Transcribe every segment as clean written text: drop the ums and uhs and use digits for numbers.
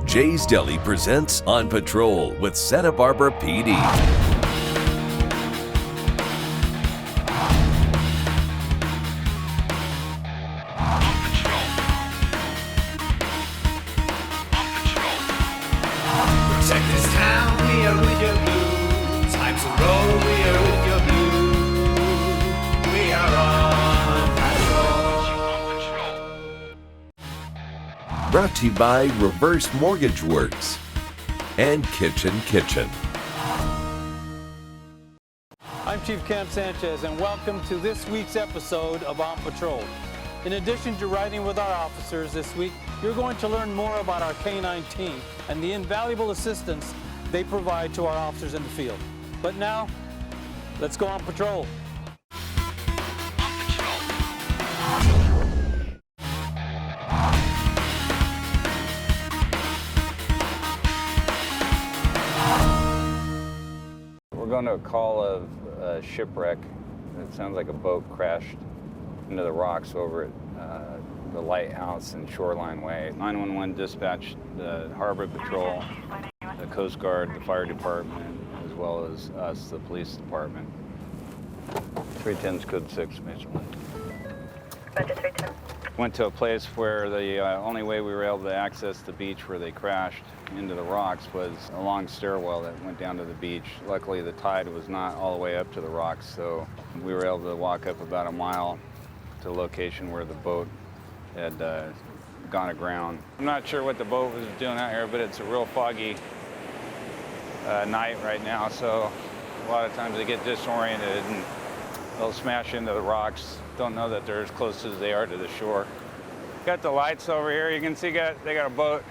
Jay's Deli presents On Patrol with Santa Barbara PD. Protect this town, we are with your blue. Times a roll, we are with your blue. We are on patrol. Brought to you by Reverse Mortgage Works and Kitchen. I'm Chief Cam Sanchez, and welcome to this week's episode of On Patrol. In addition to riding with our officers this week, you're going to learn more about our Canine team and the invaluable assistance they provide to our officers in the field. But now, let's go on patrol. We're going to a call of a shipwreck. It sounds like a boat crashed into the rocks over at the lighthouse and Shoreline Way. 911 dispatched the Harbor Patrol, the Coast Guard, the fire department, as well as us, the police department. 310's code 6, basically. Roger, 310. Went to a place where the only way we were able to access the beach where they crashed into the rocks was a long stairwell that went down to the beach. Luckily, the tide was not all the way up to the rocks, so we were able to walk up about a mile to a location where the boat had gone aground. I'm not sure what the boat was doing out here, but it's a real foggy night right now, so a lot of times they get disoriented and they'll smash into the rocks. Don't know that they're as close as they are to the shore. Got the lights over here. You can see they got a boat.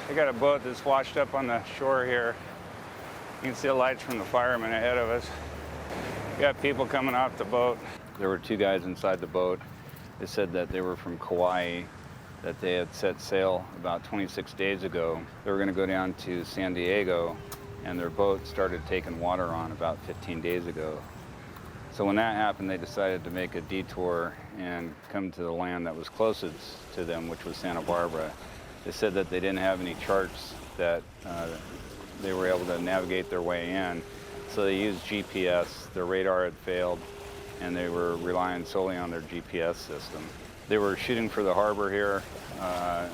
They got a boat that's washed up on the shore here. You can see the lights from the firemen ahead of us. We got people coming off the boat. There were two guys inside the boat. They said that they were from Kauai, that they had set sail about 26 days ago. They were going to go down to San Diego, and their boat started taking water on about 15 days ago. So when that happened, they decided to make a detour and come to the land that was closest to them, which was Santa Barbara. They said that they didn't have any charts that they were able to navigate their way in. So they used GPS. Their radar had failed, and they were relying solely on their GPS system. They were shooting for the harbor here.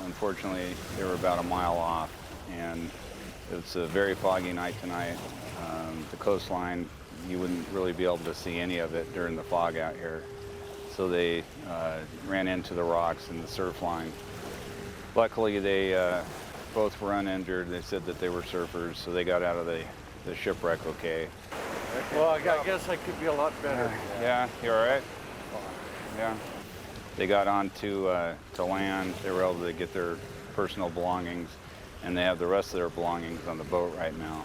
Unfortunately, they were about a mile off, and it's a very foggy night tonight. The coastline, you wouldn't really be able to see any of it during the fog out here. So they ran into the rocks and the surf line. Luckily, they both were uninjured. They said that they were surfers, so they got out of the shipwreck okay. Well, I guess I could be a lot better. Yeah, you all right? Yeah. They got on to land. They were able to get their personal belongings, and they have the rest of their belongings on the boat right now.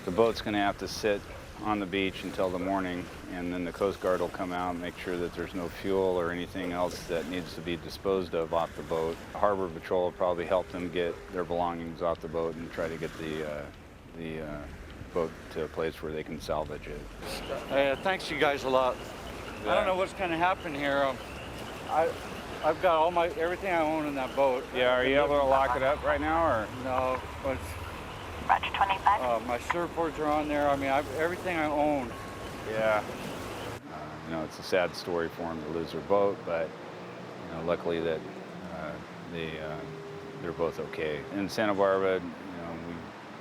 The boat's going to have to sit on the beach until the morning, and then the Coast Guard will come out and make sure that there's no fuel or anything else that needs to be disposed of off the boat. Harbor Patrol will probably help them get their belongings off the boat and try to get the boat to a place where they can salvage it. Thanks you guys a lot. Yeah. I don't know what's going to happen here. I've got everything I own in that boat. Yeah, are you able to lock it up right now, or? No, but Roger, 25. my surfboards are on there. I mean, everything I own. Yeah. It's a sad story for them to lose their boat, but luckily that they're both okay. In Santa Barbara,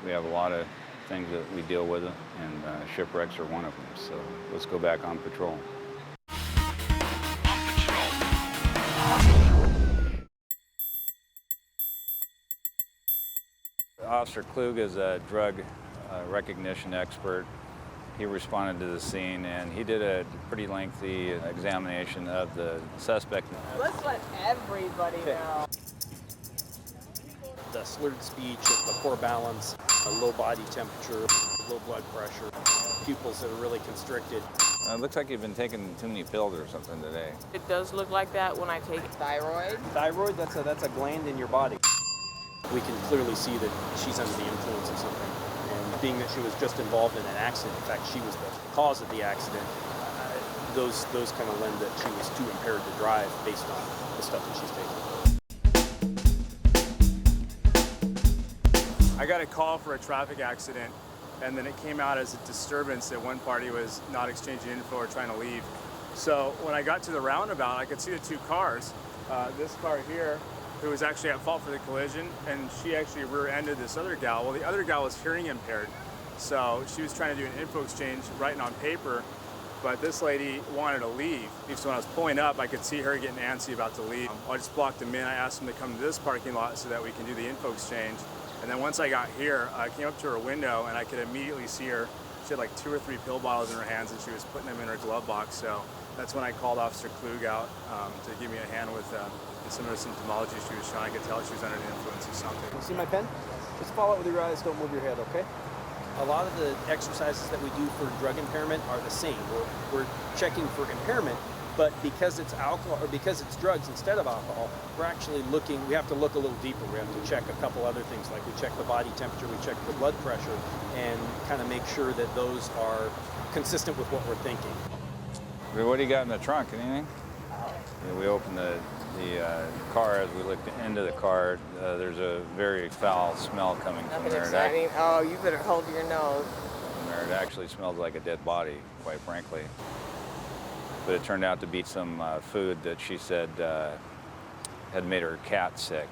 we have a lot of things that we deal with, and shipwrecks are one of them. So let's go back on patrol. Officer Klug is a drug recognition expert. He responded to the scene, and he did a pretty lengthy examination of the suspect. Let's let everybody know. The slurred speech, the poor balance, low body temperature, low blood pressure, pupils that are really constricted. It looks like you've been taking too many pills or something today. It does look like that when I take thyroid. Thyroid, that's a gland in your body. We can clearly see that she's under the influence of something. And being that she was just involved in an accident, in fact, she was the cause of the accident, those kind of lend that she was too impaired to drive based on the stuff that she's taking. I got a call for a traffic accident, and then it came out as a disturbance that one party was not exchanging info or trying to leave. So when I got to the roundabout, I could see the two cars. This car here, who was actually at fault for the collision, and she actually rear-ended this other gal. Well, the other gal was hearing impaired, so she was trying to do an info exchange, writing on paper, but this lady wanted to leave. So when I was pulling up, I could see her getting antsy about to leave. I just blocked them in. I asked them to come to this parking lot so that we can do the info exchange. And then once I got here, I came up to her window and I could immediately see her. She had like 2 or 3 pill bottles in her hands and she was putting them in her glove box. So that's when I called Officer Klug out to give me a hand with some of the symptomology she was showing. I could tell she was under the influence of something. You see my pen? Just follow it with your eyes, don't move your head, okay? A lot of the exercises that we do for drug impairment are the same. We're checking for impairment, but because it's alcohol or because it's drugs instead of alcohol, we're actually looking, we have to look a little deeper. We have to check a couple other things, like we check the body temperature, we check the blood pressure, and kind of make sure that those are consistent with what we're thinking. What do you got in the trunk? Anything? Yeah, we opened the car. As we looked into the car, there's a very foul smell coming from there. Exciting. Oh, you better hold your nose. From there, it actually smells like a dead body, quite frankly. But it turned out to be some food that she said had made her cat sick.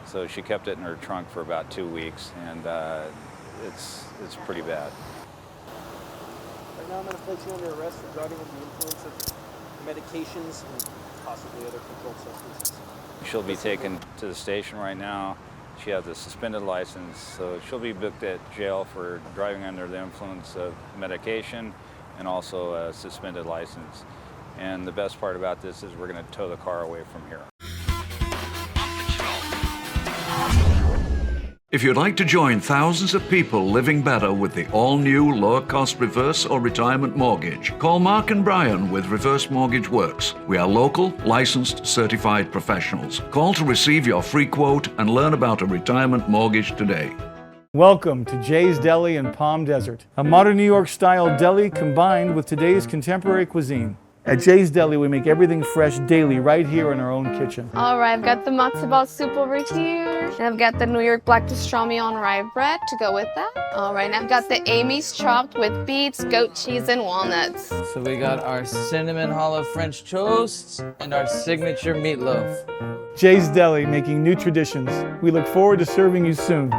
So she kept it in her trunk for about 2 weeks, and it's pretty bad. Right now I'm going to place you under arrest for driving under the influence of medications and possibly other controlled substances. She'll be taken to the station right now. She has a suspended license, so she'll be booked at jail for driving under the influence of medication and also a suspended license. And the best part about this is we're going to tow the car away from here. If you'd like to join thousands of people living better with the all-new lower-cost reverse or retirement mortgage, call Mark and Brian with Reverse Mortgage Works. We are local, licensed, certified professionals. Call to receive your free quote and learn about a retirement mortgage today. Welcome to Jay's Deli in Palm Desert, a modern New York-style deli combined with today's contemporary cuisine. At Jay's Deli, we make everything fresh daily right here in our own kitchen. All right, I've got the matzo ball soup over here. And I've got the New York black pastrami on rye bread to go with that. All right, and I've got the Amy's chopped with beets, goat cheese, and walnuts. So we got our cinnamon hollow French toasts and our signature meatloaf. Jay's Deli, making new traditions. We look forward to serving you soon.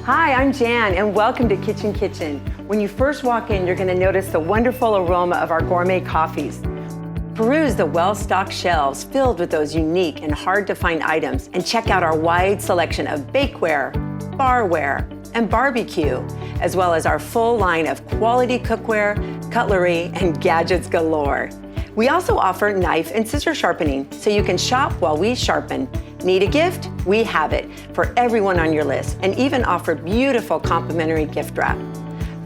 Hi, I'm Jan, and welcome to Kitchen Kitchen. When you first walk in, you're going to notice the wonderful aroma of our gourmet coffees. Peruse the well-stocked shelves filled with those unique and hard-to-find items, and check out our wide selection of bakeware, barware, and barbecue, as well as our full line of quality cookware, cutlery, and gadgets galore. We also offer knife and scissor sharpening, so you can shop while we sharpen. Need a gift? We have it for everyone on your list, and even offer beautiful complimentary gift wrap.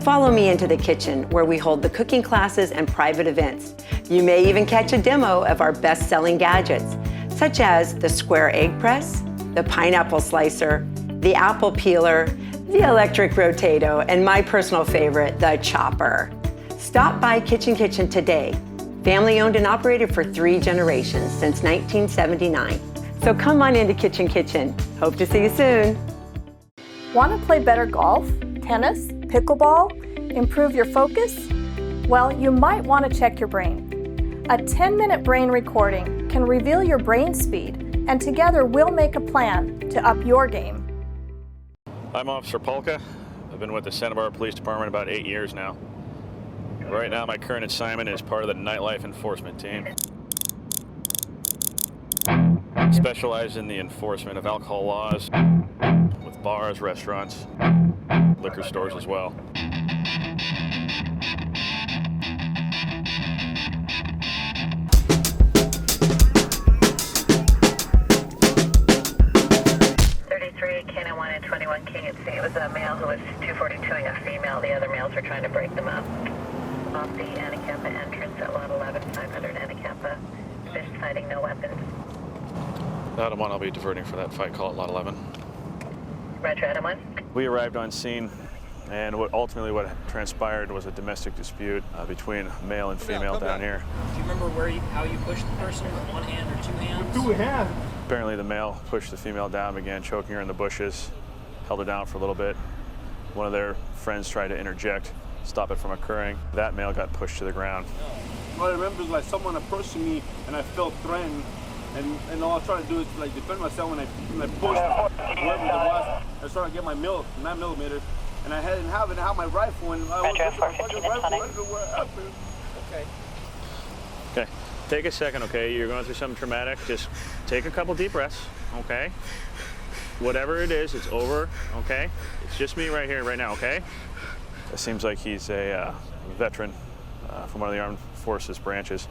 Follow me into the kitchen, where we hold the cooking classes and private events. You may even catch a demo of our best-selling gadgets, such as the square egg press, the pineapple slicer, the apple peeler, the electric rotato, and my personal favorite, the chopper. Stop by Kitchen Kitchen today. Family owned and operated for 3 generations since 1979. So come on into Kitchen Kitchen. Hope to see you soon. Want to play better golf, tennis, pickleball, improve your focus? Well, you might want to check your brain. A 10-minute brain recording can reveal your brain speed, and together we'll make a plan to up your game. I'm Officer Polka. I've been with the Santa Barbara Police Department about 8 years now. Right now, my current assignment is part of the nightlife enforcement team. Specialize in the enforcement of alcohol laws with bars, restaurants, liquor stores as well. Canine 1 and 21 King at Sea. It was a male who was 242ing a female. The other males were trying to break them up. Off the Anacapa entrance at lot 11, 500 Anacapa. Fish sighting, no weapons. Adam 1, I'll be diverting for that fight call at lot 11. Roger, Adam 1. We arrived on scene, and what transpired was a domestic dispute between male and female down here. Do you remember how you pushed the person with one hand or two hands? Two hands. Apparently the male pushed the female down, began choking her in the bushes. held her down for a little bit. One of their friends tried to interject, stop it from occurring. That male got pushed to the ground. All I remember is like someone approaching me and I felt threatened, and all I tried to do is like defend myself when I pushed whoever it was. I started to get my 9mm, and I didn't have my rifle, and I was with my fucking rifle everywhere. Okay, take a second, okay? You're going through something traumatic. Just take a couple deep breaths, okay? Whatever it is, it's over, okay? It's just me right here, right now, okay? It seems like he's a veteran from one of the armed forces branches,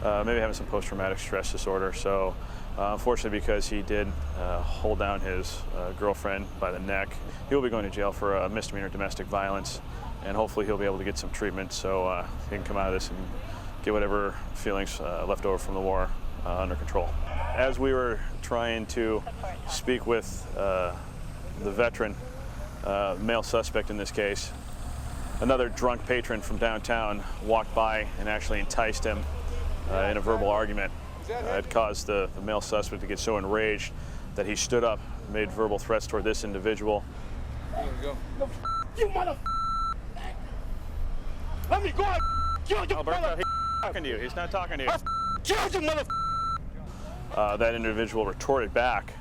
maybe having some post-traumatic stress disorder. So unfortunately, because he did hold down his girlfriend by the neck, he will be going to jail for a misdemeanor domestic violence, and hopefully he'll be able to get some treatment so he can come out of this and get whatever feelings left over from the war under control. As we were trying to speak with the veteran, male suspect in this case, another drunk patron from downtown walked by and actually enticed him in a verbal argument. It caused the male suspect to get so enraged that he stood up, made verbal threats toward this individual. You mother. Let me go. Alberto, he's talking to you. He's not talking to you. Kill you, mother. That individual retorted back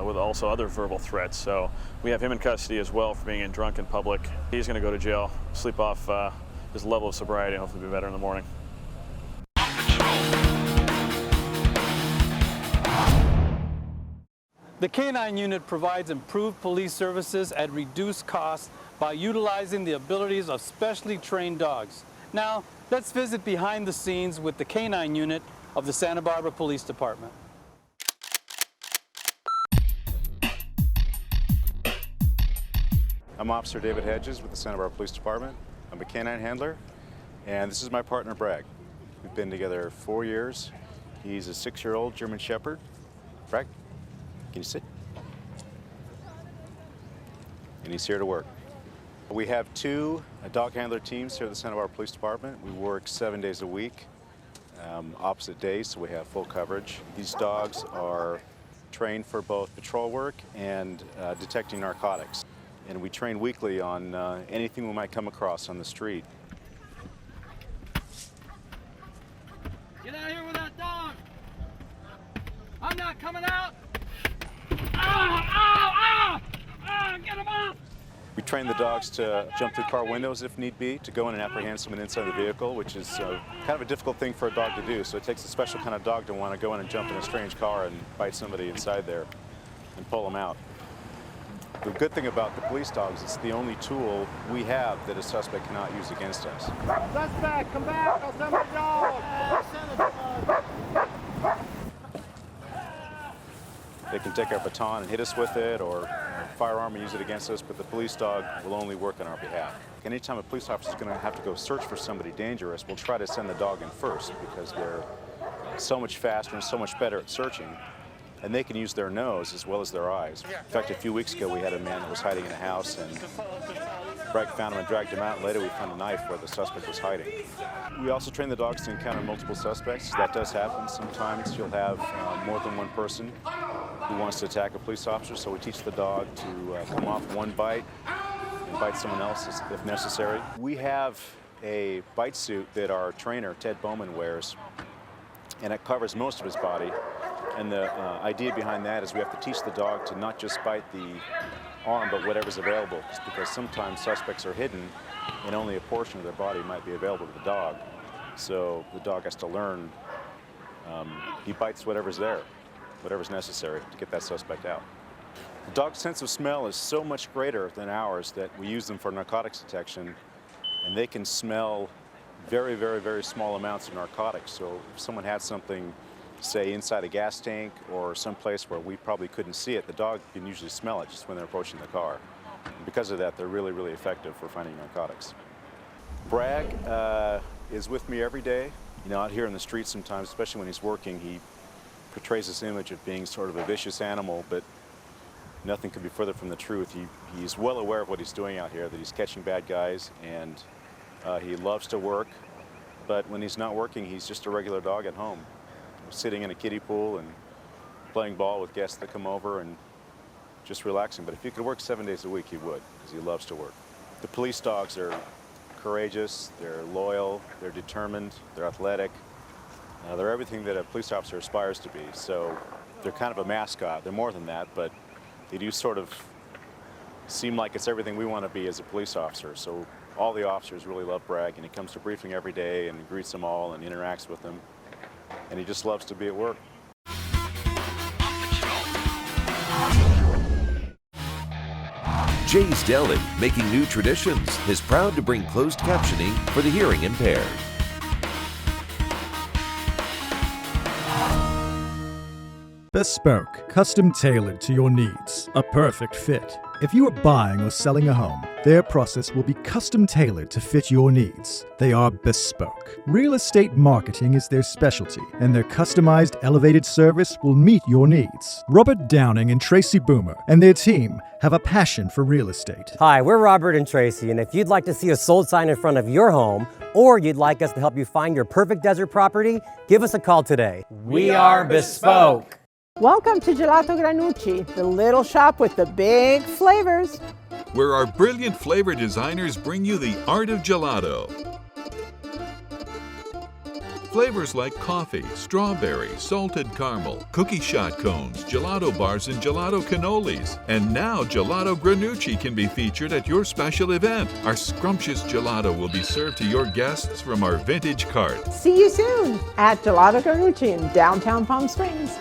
with also other verbal threats. So we have him in custody as well for being drunk in public. He's going to go to jail, sleep off his level of sobriety, and hopefully be better in the morning. The Canine Unit provides improved police services at reduced costs by utilizing the abilities of specially trained dogs. Now, let's visit behind the scenes with the Canine Unit of the Santa Barbara Police Department. I'm Officer David Hedges with the Santa Barbara Police Department. I'm a canine handler, and this is my partner, Bragg. We've been together 4 years. He's a 6-year-old German Shepherd. Bragg, can you sit? And he's here to work. We have 2 dog handler teams here at the Santa Barbara Police Department. We work 7 days a week, opposite days, so we have full coverage. These dogs are trained for both patrol work and detecting narcotics. And we train weekly on anything we might come across on the street. Get out of here with that dog! I'm not coming out! Get him off! We train the dogs to jump through car windows if need be, to go in and apprehend someone inside the vehicle, which is kind of a difficult thing for a dog to do. So it takes a special kind of dog to want to go in and jump in a strange car and bite somebody inside there and pull them out. The good thing about the police dogs, it's the only tool we have that a suspect cannot use against us. Suspect, come back! I'll send my dog! They can take our baton and hit us with it, or firearm and use it against us, but the police dog will only work on our behalf. Anytime a police officer is going to have to go search for somebody dangerous, we'll try to send the dog in first because they're so much faster and so much better at searching. And they can use their nose as well as their eyes. In fact, a few weeks ago, we had a man that was hiding in a house, and Bragg found him and dragged him out, and later we found a knife where the suspect was hiding. We also train the dogs to encounter multiple suspects. That does happen. Sometimes you'll have more than one person who wants to attack a police officer, so we teach the dog to come off one bite and bite someone else if necessary. We have a bite suit that our trainer, Ted Bowman, wears, and it covers most of his body. And the idea behind that is we have to teach the dog to not just bite the arm, but whatever's available, just because sometimes suspects are hidden and only a portion of their body might be available to the dog. So the dog has to learn, he bites whatever's there, whatever's necessary to get that suspect out. The dog's sense of smell is so much greater than ours that we use them for narcotics detection, and they can smell very, very, very small amounts of narcotics. So if someone had something, say inside a gas tank or someplace where we probably couldn't see it, the dog can usually smell it just when they're approaching the car. And because of that, they're really, really effective for finding narcotics. Bragg is with me every day. You know, out here in the streets sometimes, especially when he's working, he portrays this image of being sort of a vicious animal, but nothing could be further from the truth. He's well aware of what he's doing out here, that he's catching bad guys, and he loves to work. But when he's not working, he's just a regular dog at home, sitting in a kiddie pool and playing ball with guests that come over and just relaxing. But if he could work 7 days a week, he would, because he loves to work. The police dogs are courageous, they're loyal, they're determined, they're athletic. They're everything that a police officer aspires to be. So they're kind of a mascot. They're more than that, but they do sort of seem like it's everything we want to be as a police officer. So all the officers really love Bragg, and he comes to briefing every day and greets them all and interacts with them. And he just loves to be at work. Jay's Deli, making new traditions, is proud to bring closed captioning for the hearing impaired. Bespoke, custom tailored to your needs, a perfect fit. If you are buying or selling a home, their process will be custom tailored to fit your needs. They are bespoke. Real estate marketing is their specialty, and their customized elevated service will meet your needs. Robert Downing and Tracy Boomer and their team have a passion for real estate. Hi, we're Robert and Tracy, and if you'd like to see a sold sign in front of your home, or you'd like us to help you find your perfect desert property, give us a call today. We are bespoke. Welcome to Gelato Granucci, the little shop with the big flavors. Where our brilliant flavor designers bring you the art of gelato. Flavors like coffee, strawberry, salted caramel, cookie shot cones, gelato bars, and gelato cannolis. And now Gelato Granucci can be featured at your special event. Our scrumptious gelato will be served to your guests from our vintage cart. See you soon at Gelato Granucci in downtown Palm Springs.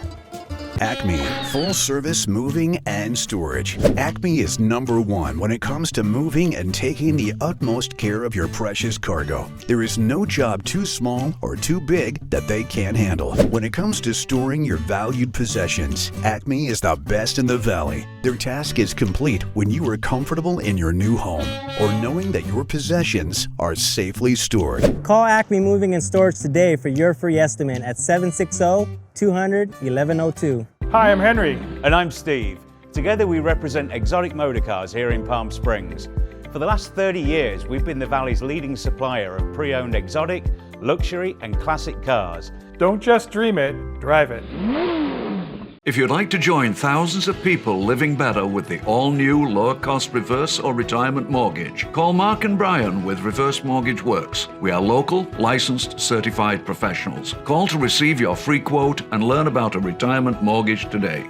Acme, full service moving and storage. Acme is #1 when it comes to moving and taking the utmost care of your precious cargo. There is no job too small or too big that they can't handle. When it comes to storing your valued possessions, Acme is the best in the valley. Their task is complete when you are comfortable in your new home or knowing that your possessions are safely stored. Call Acme Moving and Storage today for your free estimate at 760-200-1102. Hi, I'm Henry. And I'm Steve. Together we represent exotic motor cars here in Palm Springs. For the last 30 years, we've been the Valley's leading supplier of pre-owned exotic, luxury and classic cars. Don't just dream it, drive it. If you'd like to join thousands of people living better with the all-new lower-cost reverse or retirement mortgage, call Mark and Brian with Reverse Mortgage Works. We are local, licensed, certified professionals. Call to receive your free quote and learn about a retirement mortgage today.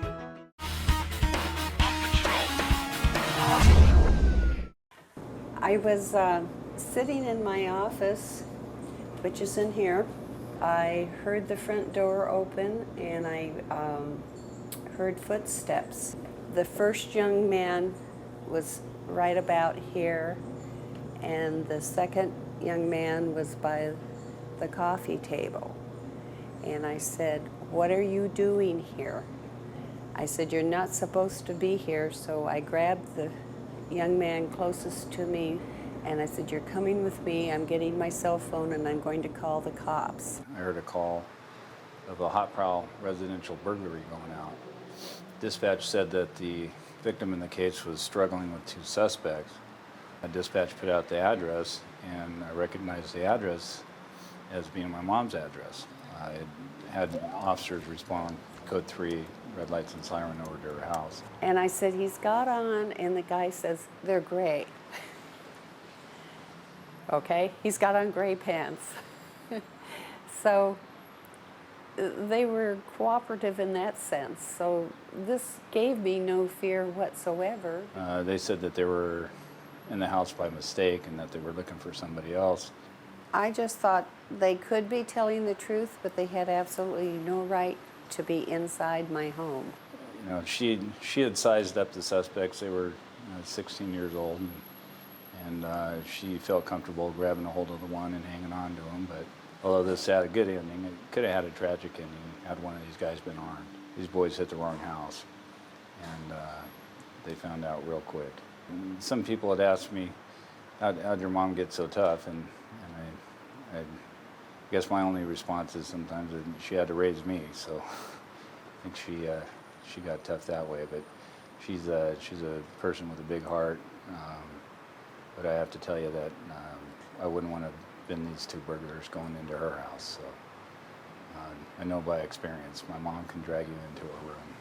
I was sitting in my office, which is in here. I heard the front door open and I heard footsteps. The first young man was right about here, and the second young man was by the coffee table. And I said, "What are you doing here?" I said, "You're not supposed to be here." So I grabbed the young man closest to me and I said, "You're coming with me. I'm getting my cell phone and I'm going to call the cops." I heard a call of a hot prowl residential burglary going out. Dispatch said that the victim in the case was struggling with two suspects. Dispatch put out the address, and I recognized the address as being my mom's address. I had officers respond, code 3, red lights and siren over to her house. And I said, "He's got on," and the guy says, "They're gray." Okay, he's got on gray pants. So they were cooperative in that sense. So this gave me no fear whatsoever. They said that they were in the house by mistake and that they were looking for somebody else. I just thought they could be telling the truth, but they had absolutely no right to be inside my home. You know, she had sized up the suspects. They were 16 years old, and she felt comfortable grabbing a hold of the one and hanging on to him. But although this had a good ending, it could have had a tragic ending had one of these guys been armed. These boys hit the wrong house, and they found out real quick. And some people had asked me, how'd your mom get so tough? And I guess my only response is sometimes that she had to raise me, so I think she got tough that way. But she's a person with a big heart. But I have to tell you that I wouldn't want to have been these two burglars going into her house. So I know by experience, my mom can drag you into a room.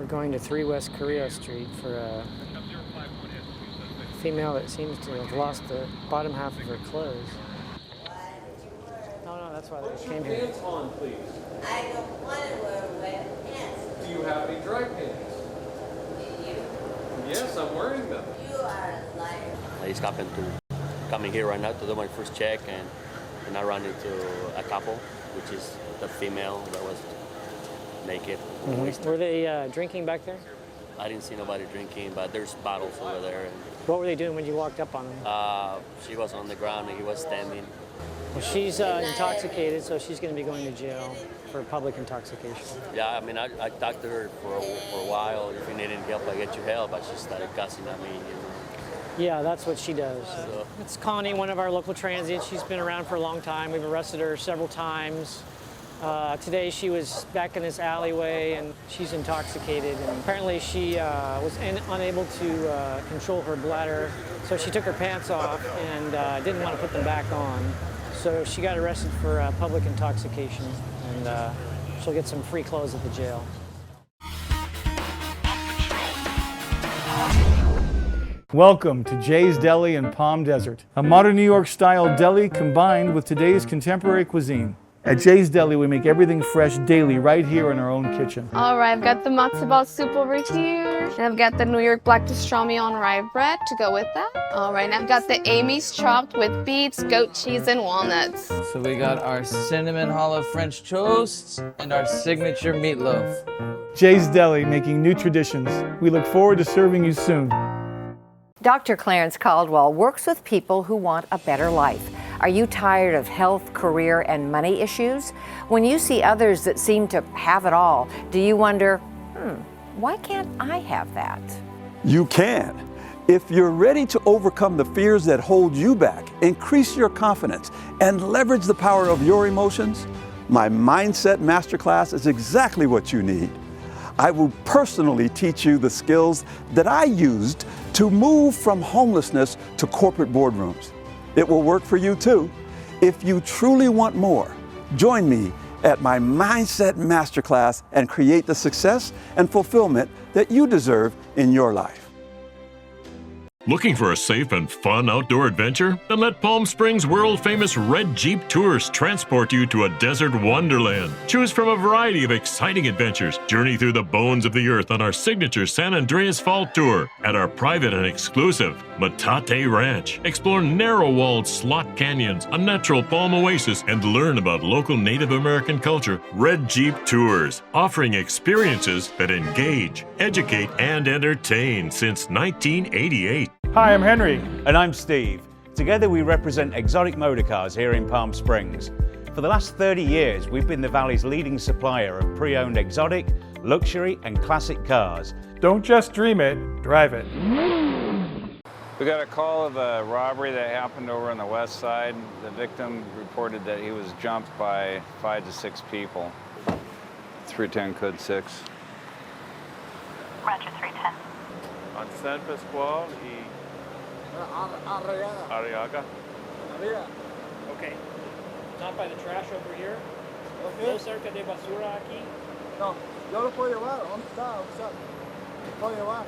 going to 3 West Korea Street for a female that seems to have lost the bottom half of her clothes. No, that's why they just came here. Pants on, please. I don't want to wear wet pants. Do you have any dry pants? Do you? Yes, I'm wearing them. You are a liar. I just happened to coming here right now to do my first check, and I ran into a couple, which is the female that was naked. Were they drinking back there? I didn't see nobody drinking, but there's bottles over there. And, what were they doing when you walked up on them? she was on the ground and he was standing. Well, she's intoxicated, so she's going to be going to jail for public intoxication. Yeah, I mean, I talked to her for a while. If you need any help, I get you help. But she started cussing at me, you know. Yeah, that's what she does. It's Connie, one of our local transients. She's been around for a long time. We've arrested her several times. Today she was back in this alleyway and she's intoxicated. And apparently she was unable to control her bladder, so she took her pants off and didn't want to put them back on. So she got arrested for public intoxication, and she'll get some free clothes at the jail. Welcome to Jay's Deli in Palm Desert, a modern New York-style deli combined with today's contemporary cuisine. At Jay's Deli, we make everything fresh daily right here in our own kitchen. All right, I've got the matzo ball soup over here. And I've got the New York black pastrami on rye bread to go with that. All right, now I've got the Amy's chopped with beets, goat cheese, and walnuts. So we got our cinnamon hollow French toasts and our signature meatloaf. Jay's Deli, making new traditions. We look forward to serving you soon. Dr. Clarence Caldwell works with people who want a better life. Are you tired of health, career, and money issues? When you see others that seem to have it all, do you wonder, why can't I have that? You can. If you're ready to overcome the fears that hold you back, increase your confidence, and leverage the power of your emotions, my Mindset Masterclass is exactly what you need. I will personally teach you the skills that I used to move from homelessness to corporate boardrooms. It will work for you too. If you truly want more, join me at my Mindset Masterclass and create the success and fulfillment that you deserve in your life. Looking for a safe and fun outdoor adventure? Then let Palm Springs world-famous Red Jeep Tours transport you to a desert wonderland. Choose from a variety of exciting adventures. Journey through the bones of the earth on our signature San Andreas Fall Tour. At our private and exclusive Metate Ranch. Explore narrow-walled slot canyons, a natural palm oasis, and learn about local Native American culture. Red Jeep Tours, offering experiences that engage, educate, and entertain since 1988. Hi, I'm Henry. And I'm Steve. Together we represent Exotic Motorcars here in Palm Springs. For the last 30 years, we've been the Valley's leading supplier of pre-owned exotic, luxury, and classic cars. Don't just dream it, drive it. We got a call of a robbery that happened over on the west side. The victim reported that he was jumped by 5 to 6 people. 310 code 6. Roger, 310. On San Pascual y Arriaga. Okay. Not by the trash over here. No cerca de basura aquí. No, yo lo puedo llevar. ¿Dónde está? Lo puedo llevar.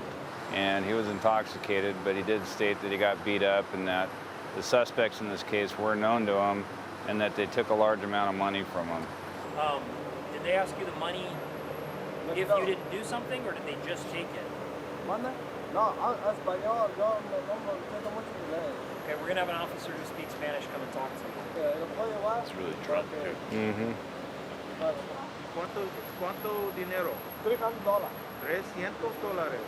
And he was intoxicated, but he did state that he got beat up and that the suspects in this case were known to him and that they took a large amount of money from him. Did they ask you the money if you didn't do something, or did they just take it? ¿Manda? No, español. Yo no entiendo mucho inglés. Okay, we're gonna have an officer who speaks Spanish come and talk to you. ¿Lo puedo llevar? It's really drunk too. Mm-hmm. ¿Cuánto dinero? $300. $300.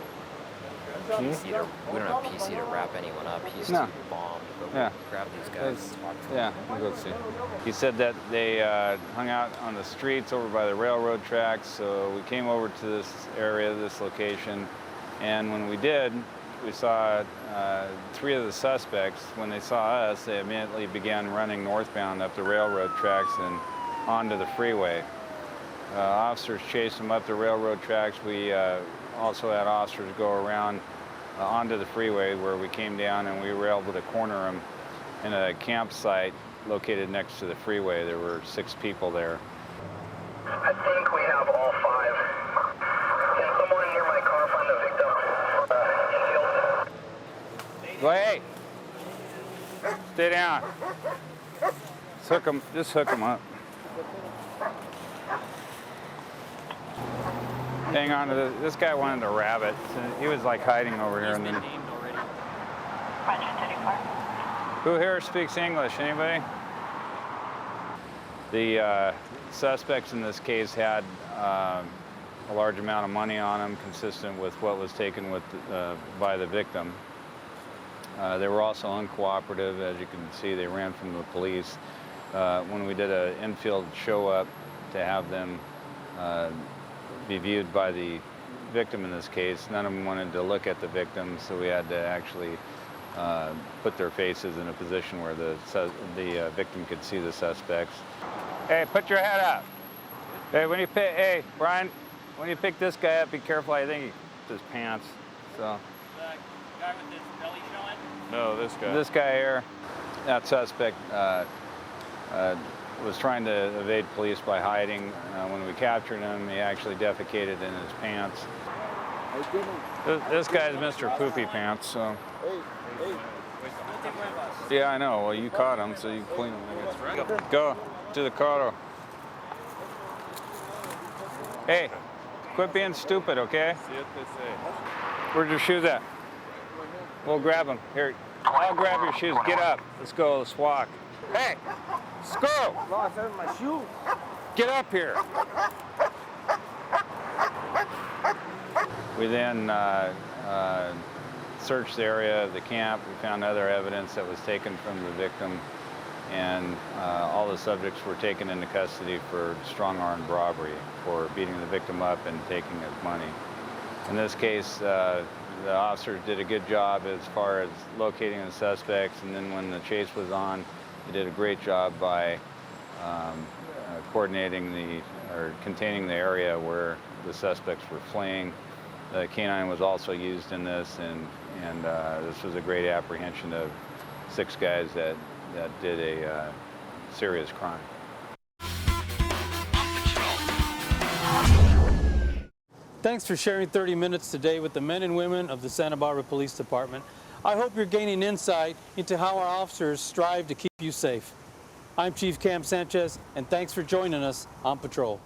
PC to, we don't have PC to wrap anyone up. He's too bombed, but we'll grab these guys and talk to them. Yeah, we'll go see. He said that they hung out on the streets over by the railroad tracks, so we came over to this area, this location, and when we did, we saw 3 of the suspects. When they saw us, they immediately began running northbound up the railroad tracks and onto the freeway. Officers chased them up the railroad tracks. We also had officers go around onto the freeway where we came down, and we were able to corner them in a campsite located next to the freeway. There were 6 people there. I think we have all 5. Can someone near Go, hey. Stay down. Just hook him up. Hang on to this guy wanted a rabbit. So he was like hiding over here. And then... Who here speaks English? Anybody? The suspects in this case had a large amount of money on them, consistent with what was taken by the victim. They were also uncooperative. As you can see, they ran from the police. When we did an infield show-up to have them be viewed by the victim in this case, none of them wanted to look at the victim, so we had to actually put their faces in a position where the victim could see the suspects. Hey, put your head up. Hey, hey, Brian, when you pick this guy up, be careful. I think he his pants. So. The guy with his belly showing? No, this guy. This guy here, that suspect was trying to evade police by hiding. When we captured him, he actually defecated in his pants. This guy's Mr. Poopy Pants, so. Yeah, I know. Well, you caught him, so you clean him. Go to the car. Hey, quit being stupid, okay? Where's your shoes at? We'll grab them. Here, I'll grab your shoes. Get up. Let's go. Let's walk. Hey, let's go. My shoe. Get up here. We then searched the area of the camp. We found other evidence that was taken from the victim, and all the subjects were taken into custody for strong-armed robbery, for beating the victim up and taking his money. In this case, the officers did a good job as far as locating the suspects, and then when the chase was on, they did a great job by containing the area where the suspects were fleeing. The canine was also used in this, and this was a great apprehension of 6 guys that did a serious crime. Thanks for sharing 30 minutes today with the men and women of the Santa Barbara Police Department. I hope you're gaining insight into how our officers strive to keep you safe. I'm Chief Cam Sanchez, and thanks for joining us on patrol.